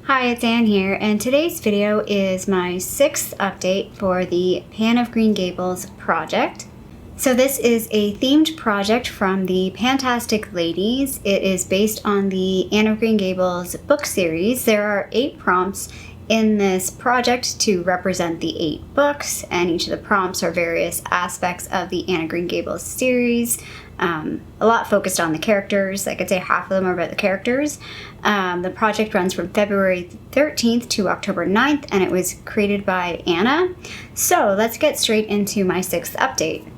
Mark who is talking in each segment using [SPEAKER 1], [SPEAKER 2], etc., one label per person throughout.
[SPEAKER 1] Hi, it's Anne here, and today's video is my 6th update for the Pan of Green Gables project. So this is a themed project from the Pantastic Ladies. It is based on the Anne of Green Gables book series. There are 8 prompts in this project to represent the 8 books, and each of the prompts are various aspects of the Anne of Green Gables series. A lot focused on the characters. I could say half of them are about the characters. The project runs from February 13th to October 9th, and it was created by Anna. So let's get straight into my 6th update.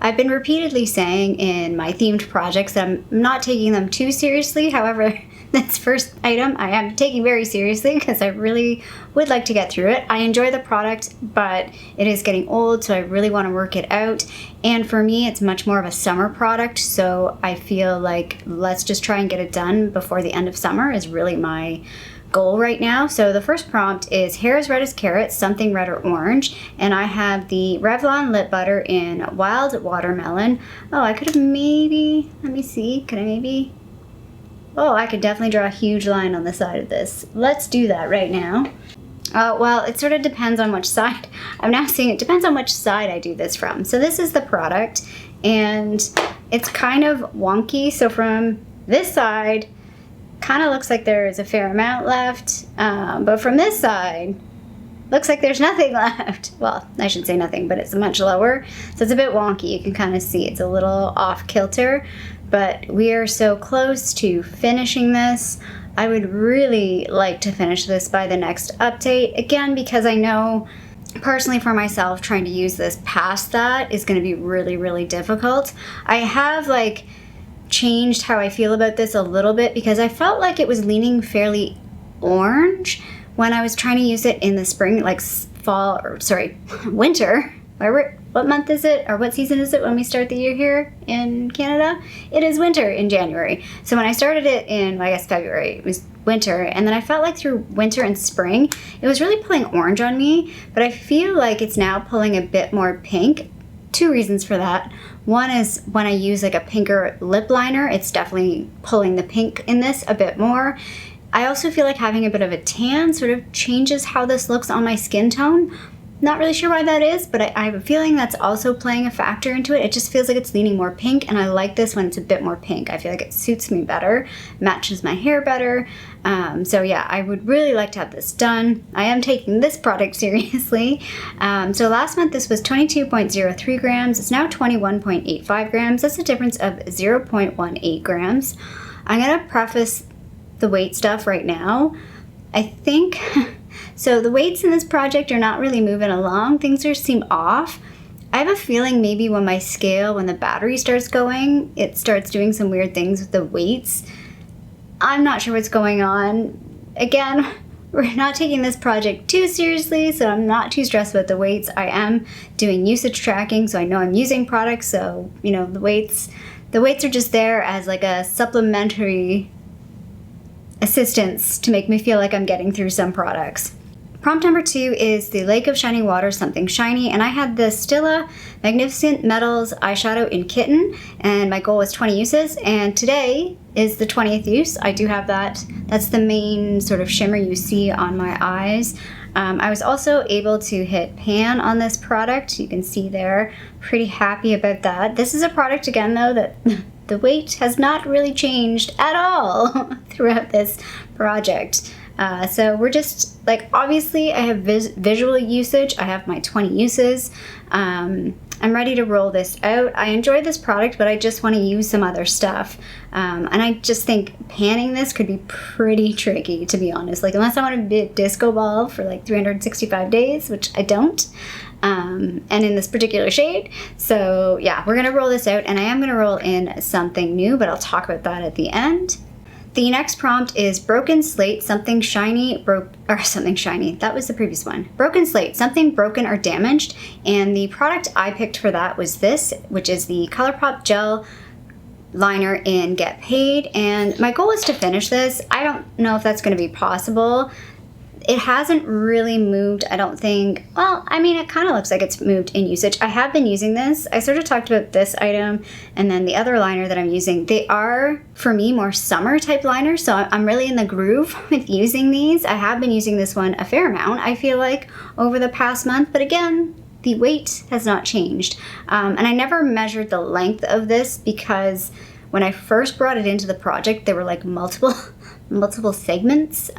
[SPEAKER 1] I've been repeatedly saying in my themed projects that I'm not taking them too seriously. However, this first item I am taking very seriously because I really would like to get through it. I enjoy the product, but it is getting old, so I really want to work it out. And for me, it's much more of a summer product, so I feel like let's just try and get it done before the end of summer is really my goal right now. So the first prompt is hair as red as carrots, something red or orange, and I have the Revlon Lip Butter in Wild Watermelon. Oh, I could have maybe, let me see, could I maybe, oh, I could definitely draw a huge line on the side of this. Let's do that right now. Well, it sort of depends on which side. I'm now seeing it depends on which side I do this from. So this is the product, and it's kind of wonky. So from this side, kind of looks like there's a fair amount left, but from this side, looks like there's nothing left. Well, I should say nothing, but it's much lower, so it's a bit wonky. You can kind of see it's a little off kilter, but we are so close to finishing this. I would really like to finish this by the next update, again, because I know personally for myself, trying to use this past that is going to be really, really difficult. I have changed how I feel about this a little bit because I felt like it was leaning fairly orange when I was trying to use it in the spring, fall, or sorry, winter. What month is it, or what season is it when we start the year here in Canada? It is winter in January. So when I started it in, I guess, February, it was winter, and then I felt like through winter and spring, it was really pulling orange on me, but I feel like it's now pulling a bit more pink. 2 reasons for that. One is when I use a pinker lip liner, it's definitely pulling the pink in this a bit more. I also feel like having a bit of a tan sort of changes how this looks on my skin tone. Not really sure why that is, but I have a feeling that's also playing a factor into it. It just feels like it's leaning more pink, and I like this when it's a bit more pink. I feel like it suits me better, matches my hair better. So yeah, I would really like to have this done. I am taking this product seriously. So last month this was 22.03 grams. It's now 21.85 grams. That's a difference of 0.18 grams. I'm gonna preface the weight stuff right now. I think, so the weights in this project are not really moving along. Things seem off. I have a feeling maybe when my scale, when the battery starts going, it starts doing some weird things with the weights. I'm not sure what's going on. Again, we're not taking this project too seriously, so I'm not too stressed about the weights. I am doing usage tracking, so I know I'm using products, so, the weights are just there as a supplementary assistance to make me feel like I'm getting through some products. Prompt number 2 is the Lake of Shining Water, something shiny, and I had the Stila Magnificent Metals Eyeshadow in Kitten, and my goal was 20 uses, and today is the 20th use. I do have that. That's the main sort of shimmer you see on my eyes. I was also able to hit pan on this product. You can see there. Pretty happy about that. This is a product, again, though, that the weight has not really changed at all throughout this project. So we're just, obviously I have visual usage. I have my 20 uses. I'm ready to roll this out. I enjoy this product, but I just want to use some other stuff. And I just think panning this could be pretty tricky, to be honest. Unless I want to be a disco ball for 365 days, which I don't. And in this particular shade. So yeah, we're gonna roll this out, and I am gonna roll in something new, but I'll talk about that at the end. The next prompt is Broken Slate, something shiny, something shiny. That was the previous one. Broken Slate, something broken or damaged. And the product I picked for that was this, which is the Colourpop Gel Liner in Get Paid. And my goal is to finish this. I don't know if that's gonna be possible. It hasn't really moved, I don't think. Well, I mean, it kind of looks like it's moved in usage. I have been using this. I sort of talked about this item and then the other liner that I'm using. They are, for me, more summer type liners, so I'm really in the groove with using these. I have been using this one a fair amount, I feel like, over the past month, but again, the weight has not changed. And I never measured the length of this because when I first brought it into the project, there were like multiple segments,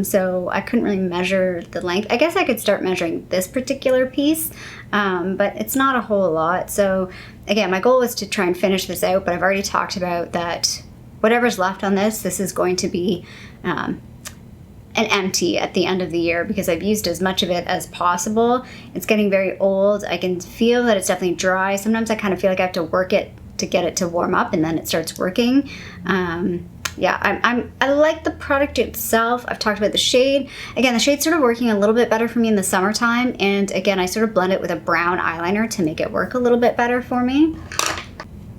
[SPEAKER 1] so I couldn't really measure the length. I guess I could start measuring this particular piece, but it's not a whole lot. So again, my goal was to try and finish this out, but I've already talked about that whatever's left on this is going to be an empty at the end of the year because I've used as much of it as possible. It's getting very old. I can feel that it's definitely dry. Sometimes I kind of feel like I have to work it to get it to warm up and then it starts working. Yeah, I like the product itself. I've talked about the shade. Again, the shade's sort of working a little bit better for me in the summertime. And again, I sort of blend it with a brown eyeliner to make it work a little bit better for me.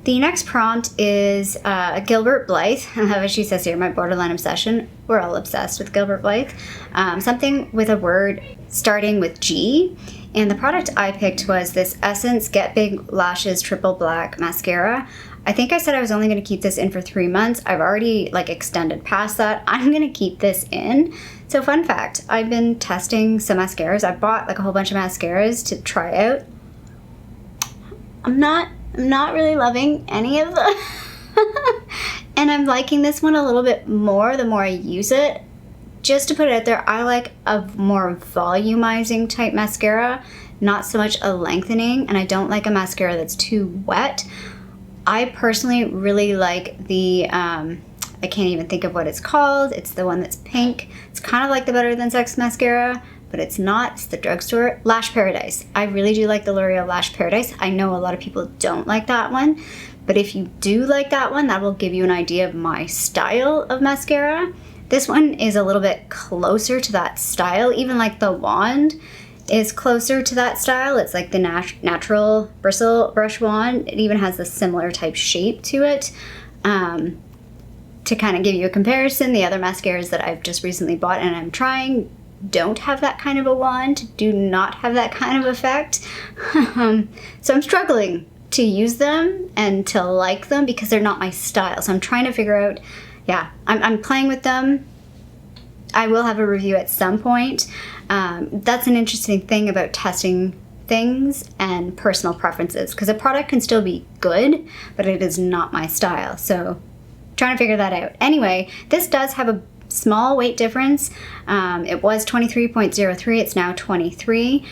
[SPEAKER 1] The next prompt is Gilbert Blythe. As she says here, my borderline obsession. We're all obsessed with Gilbert Blythe. Something with a word starting with G. And the product I picked was this Essence Get Big Lashes Triple Black Mascara. I think I said I was only going to keep this in for 3 months. I've already like extended past that. I'm going to keep this in. So fun fact, I've been testing some mascaras. I bought like a whole bunch of mascaras to try out. I'm not really loving any of them. And I'm liking this one a little bit more the more I use it. Just to put it out there, I like a more volumizing type mascara, not so much a lengthening, and I don't like a mascara that's too wet. I personally really like the, I can't even think of what it's called. It's the one that's pink. It's kind of like the Better Than Sex mascara, but it's not. It's the drugstore. Lash Paradise. I really do like the L'Oreal Lash Paradise. I know a lot of people don't like that one, but if you do like that one, that will give you an idea of my style of mascara. This one is a little bit closer to that style, even like the wand is closer to that style. It's like the natural bristle brush wand. It even has a similar type shape to it. To kind of give you a comparison, the other mascaras that I've just recently bought and I'm trying don't have that kind of a wand, do not have that kind of effect. So I'm struggling to use them and to like them because they're not my style. So I'm trying to figure out, yeah, I'm playing with them. I will have a review at some point. That's an interesting thing about testing things and personal preferences because a product can still be good, but it is not my style. So trying to figure that out. Anyway, this does have a small weight difference. It was 23.03, it's now 23.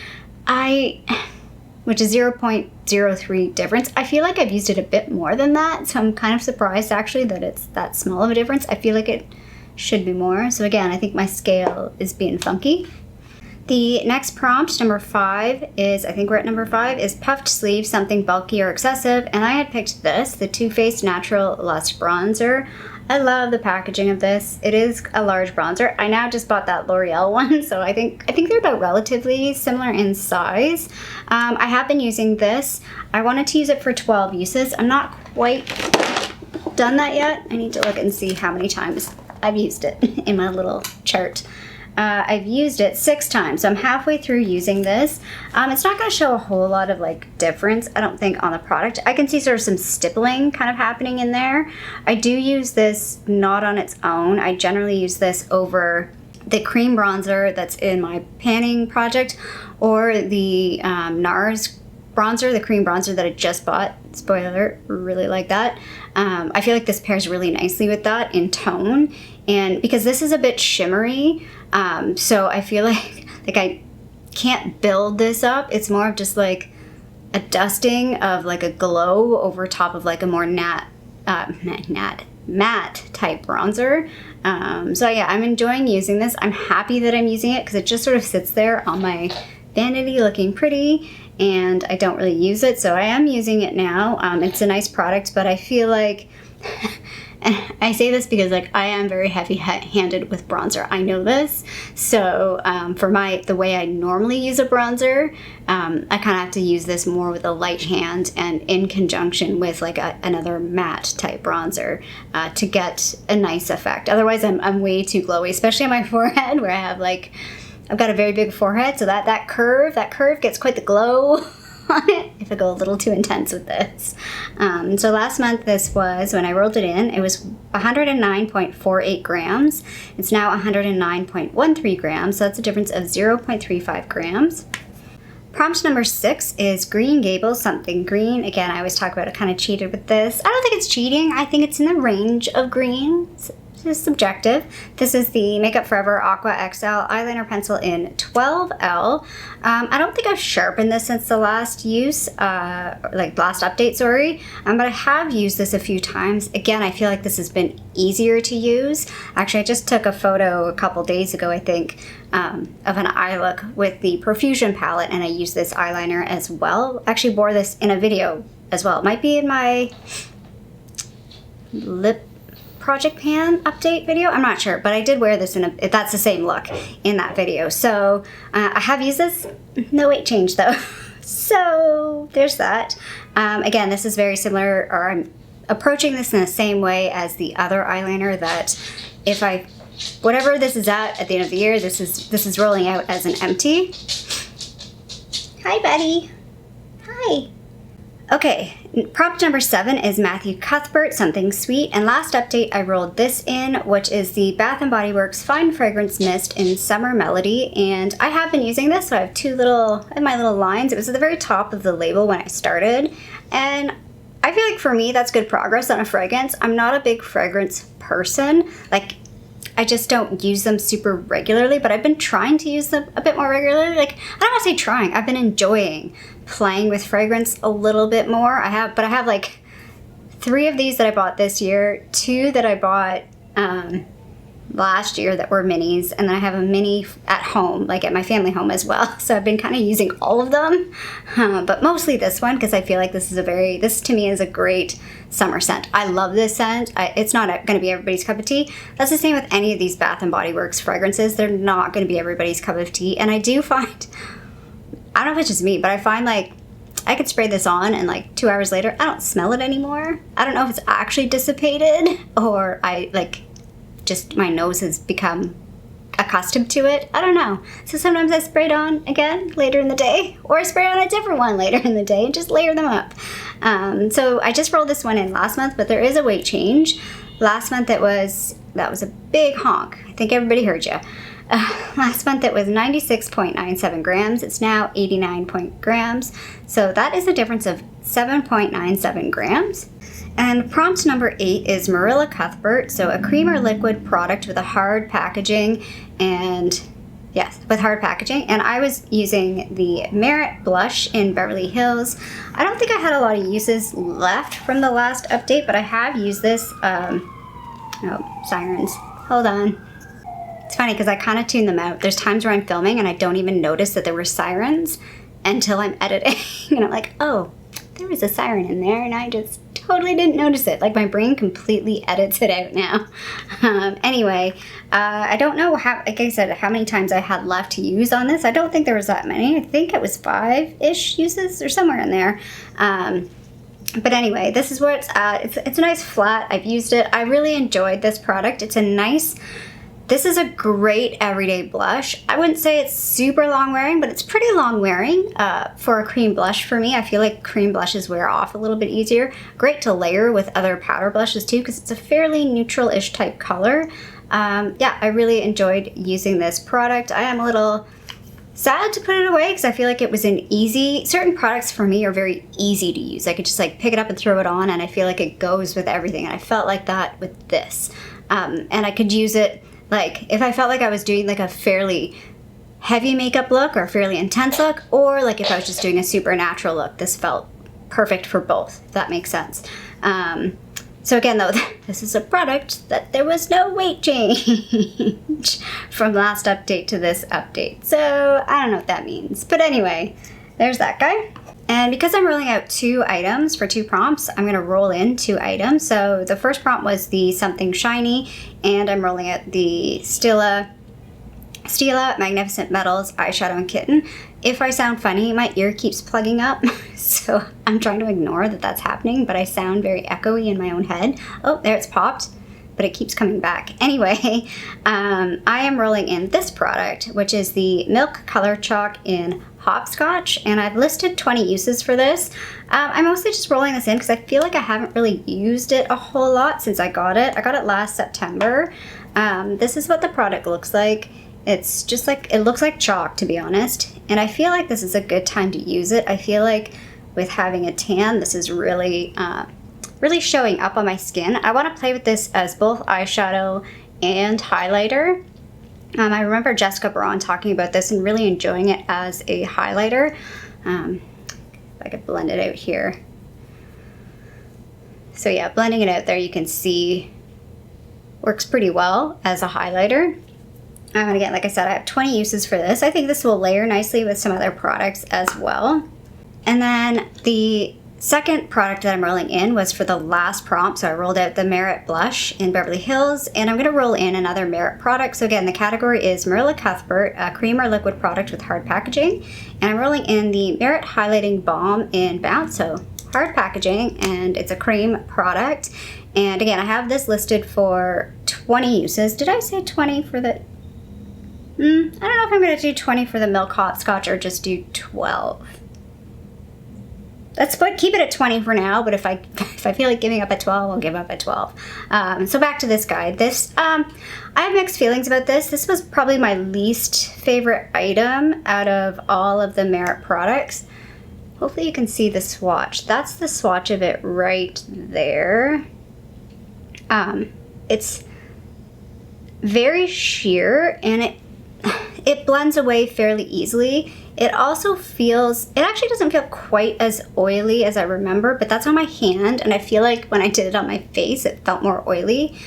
[SPEAKER 1] Which is 0.03 difference. I feel like I've used it a bit more than that, so I'm kind of surprised actually that it's that small of a difference. I feel like it should be more. So again, I think my scale is being funky. The next prompt, number 5, is, I think we're at number 5, is puffed sleeve, something bulky or excessive. And I had picked this, the Too Faced Natural Lust Bronzer. I love the packaging of this. It is a large bronzer. I now just bought that L'Oreal one, so I think they're about relatively similar in size. I have been using this. I wanted to use it for 12 uses. I'm not quite done that yet. I need to look and see how many times I've used it in my little chart. I've used it 6 times, so I'm halfway through using this. It's not going to show a whole lot of like difference, I don't think, on the product. I can see sort of some stippling kind of happening in there. I do use this not on its own. I generally use this over the cream bronzer that's in my panning project or the NARS bronzer, the cream bronzer that I just bought. Spoiler alert, really like that. I feel like this pairs really nicely with that in tone, and because this is a bit shimmery, so I feel like I can't build this up. It's more of just like a dusting of like a glow over top of like a more matte type bronzer. So yeah, I'm enjoying using this. I'm happy that I'm using it because it just sort of sits there on my vanity looking pretty, and I don't really use it, so I am using it now. It's a nice product, but I feel like And I say this because like I am very heavy-handed with bronzer. I know this. So for the way I normally use a bronzer, I kind of have to use this more with a light hand and in conjunction with like another matte type bronzer to get a nice effect. Otherwise, I'm way too glowy, especially on my forehead where I have like, I've got a very big forehead, so that curve gets quite the glow on it if I go a little too intense with this. So last month, this was, when I rolled it in, it was 109.48 grams. It's now 109.13 grams, so that's a difference of 0.35 grams. Prompt number 6 is Green Gables Something Green. Again, I always talk about it, kind of cheated with this. I don't think it's cheating. I think it's in the range of green. It's subjective. This is the Makeup Forever Aqua XL eyeliner pencil in 12L. I don't think I've sharpened this since the last use, last update, sorry. But I have used this a few times. Again, I feel like this has been easier to use. Actually, I just took a photo a couple days ago, I think, of an eye look with the Profusion palette, and I used this eyeliner as well. Actually wore this in a video as well. It might be in my lip project pan update video, I'm not sure, but I did wear this if that's the same look in that video. So I have used this, no weight change though. So there's that. Again, this is very similar, or I'm approaching this in the same way as the other eyeliner, that if whatever this is at the end of the year, this is rolling out as an empty. Hi buddy, hi. Okay, prompt number 7 is Marilla Cuthbert Something Sweet, and last update I rolled this in, which is the Bath & Body Works Fine Fragrance Mist in Summer Melody, and I have been using this, so I have my little lines. It was at the very top of the label when I started, and I feel like for me that's good progress on a fragrance. I'm not a big fragrance person, like I just don't use them super regularly, but I've been trying to use them a bit more regularly. Like, I don't want to say trying, I've been enjoying playing with fragrance a little bit more. I have like 3 of these that I bought this year, 2 that I bought last year that were minis, and then I have a mini at home, like at my family home as well. So I've been kind of using all of them, but mostly this one because I feel like this to me is a great summer scent. I love this scent. It's not going to be everybody's cup of tea. That's the same with any of these Bath & Body Works fragrances. They're not going to be everybody's cup of tea, and I do find, I don't know if it's just me, but I find like I could spray this on and like 2 hours later, I don't smell it anymore. I don't know if it's actually dissipated or just my nose has become accustomed to it. I don't know. So sometimes I spray it on again later in the day, or I spray on a different one later in the day and just layer them up. So I just rolled this one in last month, but there is a weight change. Last month that was a big honk. I think everybody heard you. Last month it was 96.97 grams. It's now 89 grams. So that is a difference of 7.97 grams. And prompt number 8 is Marilla Cuthbert. So a cream or liquid product with a hard packaging, and yes, with hard packaging. And I was using the Merit blush in Beverly Hills. I don't think I had a lot of uses left from the last update, but I have used this. Oh, sirens. Hold on. It's funny because I kind of tune them out. There's times where I'm filming and I don't even notice that there were sirens until I'm editing. And I'm like, oh, there was a siren in there, and I just totally didn't notice it. Like, my brain completely edits it out now. Anyway, I don't know like I said, how many times I had left to use on this. I don't think there was that many. I think it was 5-ish uses or somewhere in there. But anyway, this is where it's at. It's a nice flat. I've used it. I really enjoyed this product. This is a great everyday blush. I wouldn't say it's super long wearing, but it's pretty long wearing for a cream blush for me. I feel like cream blushes wear off a little bit easier. Great to layer with other powder blushes too, because it's a fairly neutral-ish type color. Yeah, I really enjoyed using this product. I am a little sad to put it away because I feel like it was certain products for me are very easy to use. I could just like pick it up and throw it on, and I feel like it goes with everything. And I felt like that with this. And I could use it like if I felt like I was doing like a fairly heavy makeup look or a fairly intense look, or like if I was just doing a super natural look. This felt perfect for both, if that makes sense. So again though, this is a product that there was no weight change from last update to this update. So I don't know what that means. But anyway, there's that guy. And because I'm rolling out 2 items for 2 prompts, I'm going to roll in 2 items. So the first prompt was the Something Shiny, and I'm rolling out the Stila Magnificent Metals Eyeshadow in Kitten. If I sound funny, my ear keeps plugging up, so I'm trying to ignore that that's happening, but I sound very echoey in my own head. Oh, there it's popped, but it keeps coming back. Anyway, I am rolling in this product, which is the Milk Color Chalk in Hopscotch, and I've listed 20 uses for this. I'm mostly just rolling this in because I feel like I haven't really used it a whole lot since I got it. I got it last September. This is what the product looks like. It's just like, it looks like chalk, to be honest, and I feel like this is a good time to use it. I feel like with having a tan, this is really really showing up on my skin. I want to play with this as both eyeshadow and highlighter. I remember Jessica Braun talking about this and really enjoying it as a highlighter. If I could blend it out here. So yeah, blending it out there, you can see works pretty well as a highlighter. And again, like I said, I have 20 uses for this. I think this will layer nicely with some other products as well. And then the second product that I'm rolling in was for the last prompt. So I rolled out the Merit Blush in Beverly Hills, and I'm going to roll in another Merit product. So again, the category is Marilla Cuthbert, a cream or liquid product with hard packaging. And I'm rolling in the Merit Highlighting Balm in Bounce. So hard packaging, and it's a cream product. And again, I have this listed for 20 uses. Did I say 20 for the... I don't know if I'm going to do 20 for the Milk Hopscotch or just do 12. Let's keep it at 20 for now, but if I feel like giving up at 12, I'll give up at 12. So back to this guide. This, I have mixed feelings about this. This was probably my least favorite item out of all of the Merit products. Hopefully you can see the swatch. That's the swatch of it right there. It's very sheer, and it blends away fairly easily. It also feels, it actually doesn't feel quite as oily as I remember, but that's on my hand, and I feel like when I did it on my face, it felt more oily.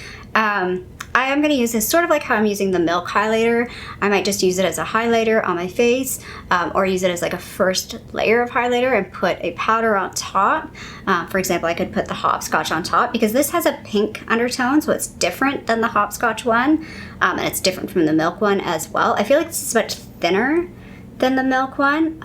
[SPEAKER 1] I am going to use this sort of like how I'm using the Milk highlighter. I might just use it as a highlighter on my face, or use it as like a first layer of highlighter and put a powder on top. For example, I could put the Hopscotch on top because this has a pink undertone, so it's different than the Hopscotch one, and it's different from the Milk one as well. I feel like this is much thinner than the Milk one,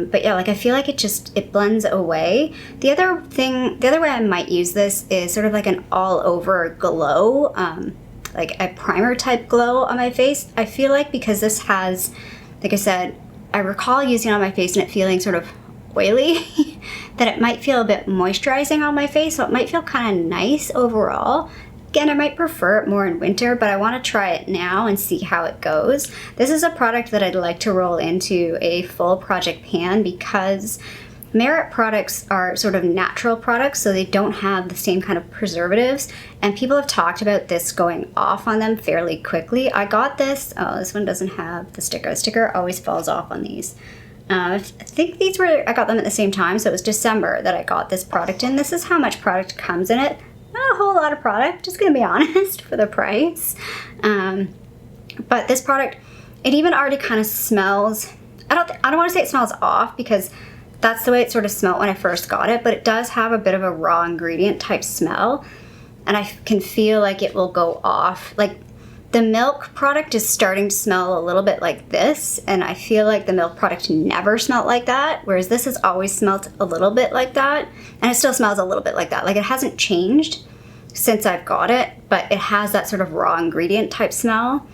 [SPEAKER 1] but yeah, like I feel like it blends away. The other way I might use this is sort of like an all over glow, like a primer type glow on my face. I feel like because this has, like I said, I recall using it on my face and it feeling sort of oily, that it might feel a bit moisturizing on my face, so it might feel kind of nice overall. Again, I might prefer it more in winter, but I want to try it now and see how it goes. This is a product that I'd like to roll into a full project pan because Merit products are sort of natural products, so they don't have the same kind of preservatives, and people have talked about this going off on them fairly quickly. I got this, oh, this one doesn't have the sticker. The sticker always falls off on these. I think I got them at the same time, so it was December that I got this product in. This is how much product comes in it. Not a whole lot of product, just gonna be honest, for the price. But this product, it even already kind of smells, I don't want to say it smells off because that's the way it sort of smelled when I first got it, but it does have a bit of a raw ingredient type smell, and I can feel like it will go off. Like the Milk product is starting to smell a little bit like this, and I feel like the Milk product never smelled like that, whereas this has always smelled a little bit like that, and it still smells a little bit like that. Like it hasn't changed since I've got it, but it has that sort of raw ingredient type smell,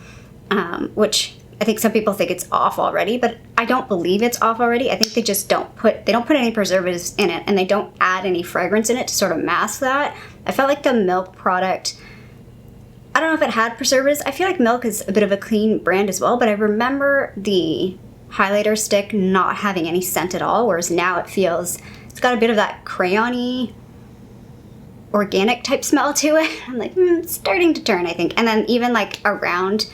[SPEAKER 1] which I think some people think it's off already, but I don't believe it's off already. I think they just don't put any preservatives in it, and they don't add any fragrance in it to sort of mask that. I felt like the Milk product, I don't know if it had preservatives. I feel like Milk is a bit of a clean brand as well, but I remember the highlighter stick not having any scent at all, whereas now it's got a bit of that crayon-y, organic type smell to it. I'm like, it's starting to turn, I think. And then even like around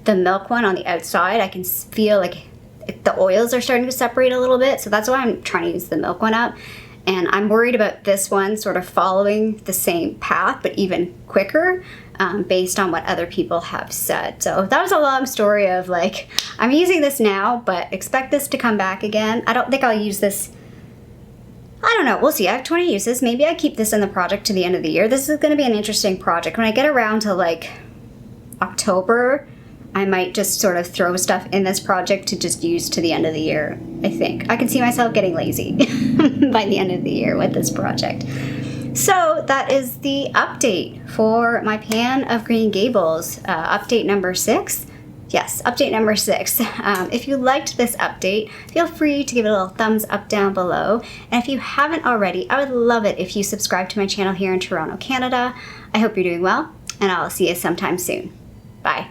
[SPEAKER 1] the Milk one on the outside, I can feel like the oils are starting to separate a little bit, so that's why I'm trying to use the Milk one up. And I'm worried about this one sort of following the same path, but even quicker, based on what other people have said. So that was a long story of like, I'm using this now, but expect this to come back again. I don't think I'll use this I don't know. We'll see. I have 20 uses. Maybe I keep this in the project to the end of the year. This is going to be an interesting project. When I get around to like October, I might just sort of throw stuff in this project to just use to the end of the year, I think. I can see myself getting lazy by the end of the year with this project. So that is the update for my pan of Green Gables, update number 6. Yes, update number 6. If you liked this update, feel free to give it a little thumbs up down below. And if you haven't already, I would love it if you subscribe to my channel here in Toronto, Canada. I hope you're doing well, and I'll see you sometime soon. Bye.